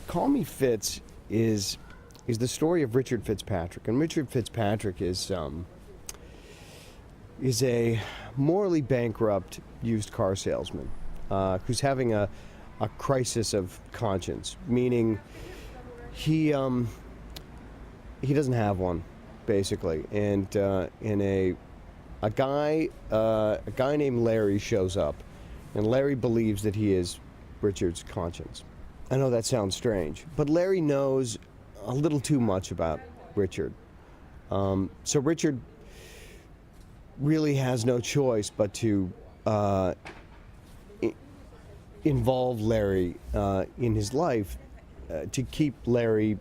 Call Me Fitz is the story of Richard Fitzpatrick, and Richard Fitzpatrick is a morally bankrupt used car salesman who's having a crisis of conscience, meaning he doesn't have one, basically, and a guy named Larry shows up, and Larry believes that he is Richard's conscience. I know that sounds strange, but Larry knows a little too much about Richard. So Richard really has no choice but to involve Larry in his life to keep Larry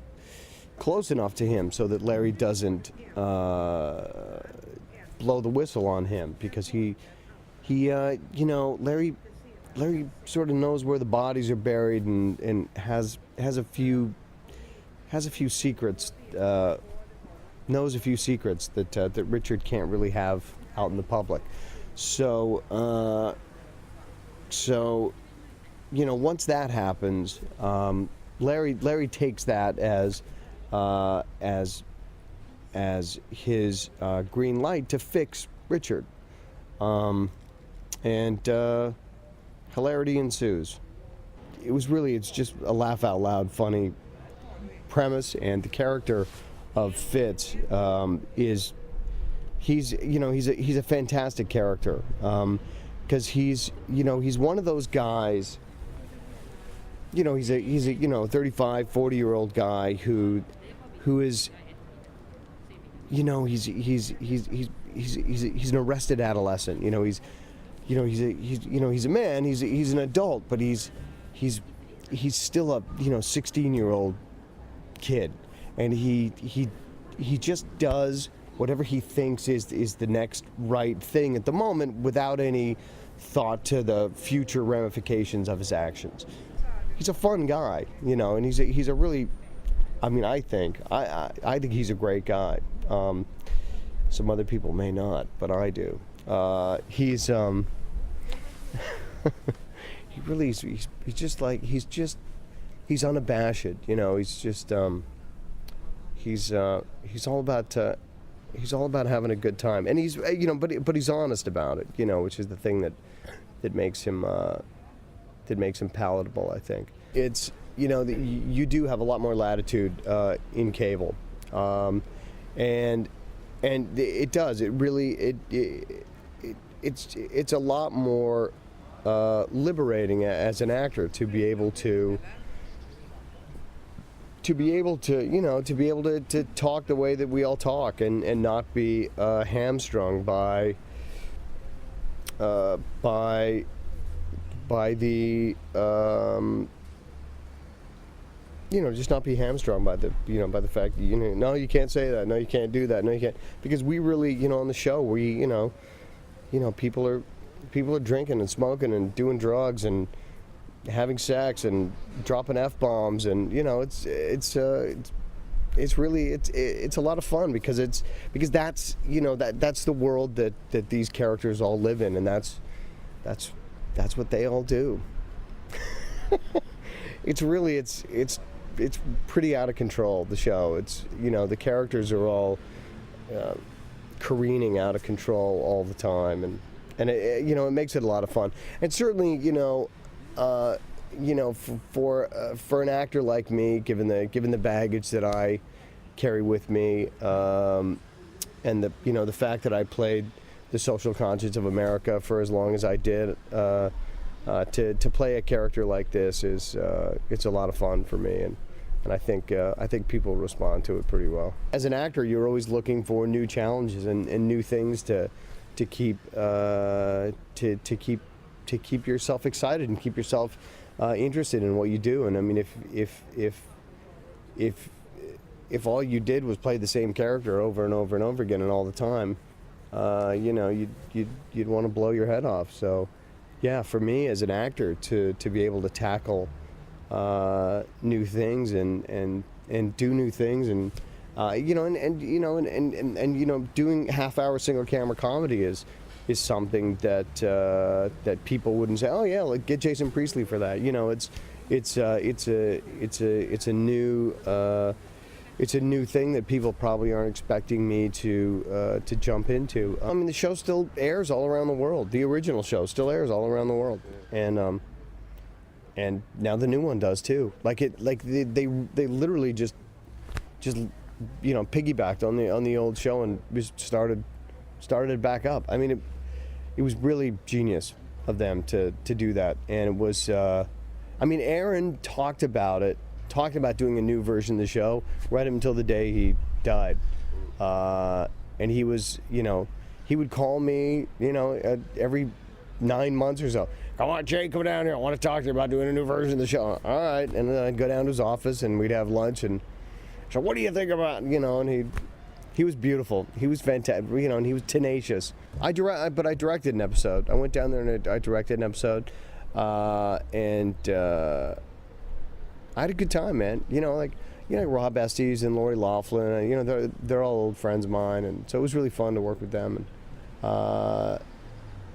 close enough to him so that Larry doesn't blow the whistle on him, because Larry sort of knows where the bodies are buried and has a few secrets, knows a few secrets that Richard can't really have out in the public. So once that happens, Larry takes that as his green light to fix Richard, and hilarity ensues. It's just a laugh out loud funny premise, and the character of Fitz he's a fantastic character, because he's one of those guys. He's a 35, 40-year-old guy who is he's an arrested adolescent. He's a man. He's an adult, but he's still a 16-year-old kid, and he just does whatever he thinks is the next right thing at the moment, without any thought to the future ramifications of his actions. He's a fun guy, and he's a really, I think he's a great guy. Some other people may not, but I do. He's he really he's unabashed, he's all about having a good time, and he's but he's honest about it, which is the thing that makes him palatable, I think. It's you do have a lot more latitude in cable, and it does, it really it's a lot more liberating as an actor to be able to talk the way that we all talk, and not be hamstrung by the just not be hamstrung by the by the fact that no, you can't say that, no, you can't do that, no, you can't, because we really on the show people are drinking and smoking and doing drugs and having sex and dropping F-bombs, and it's really a lot of fun, because that's that's the world that these characters all live in, and that's what they all do. It's pretty out of control, the show. It's the characters are all careening out of control all the time, and it makes it a lot of fun. And certainly for an actor like me, given the baggage that I carry with me, and the fact that I played the social conscience of America for as long as I did, to play a character like this it's a lot of fun for me, and I think people respond to it pretty well. As an actor, you're always looking for new challenges and new things to keep yourself excited and keep yourself interested in what you do. And if all you did was play the same character over and over and over again and all the time, you'd want to blow your head off. So, yeah, for me as an actor to be able to tackle new things and do new things, and doing half-hour single-camera comedy is something that people wouldn't say, oh yeah, like get Jason Priestley for that. it's a new thing that people probably aren't expecting me to jump into. I mean, the show still airs all around the world. The original show still airs all around the world, and now the new one does too. Like they literally just piggybacked on the old show and just started it back up. I mean, it was really genius of them to do that, and it was. I mean, Aaron talked about doing a new version of the show right up until the day he died, and he was, he would call me, every 9 months or so. Come on, Jay, come down here. I want to talk to you about doing a new version of the show. All right, and then I'd go down to his office and we'd have lunch and. So what do you think about, and he was beautiful. He was fantastic, and he was tenacious. I directed an episode. I went down there and I directed an episode, and I had a good time, man. Rob Estes and Lori Loughlin, they're all old friends of mine, and so it was really fun to work with them. And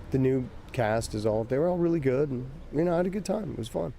the new cast they were all really good, and I had a good time. It was fun.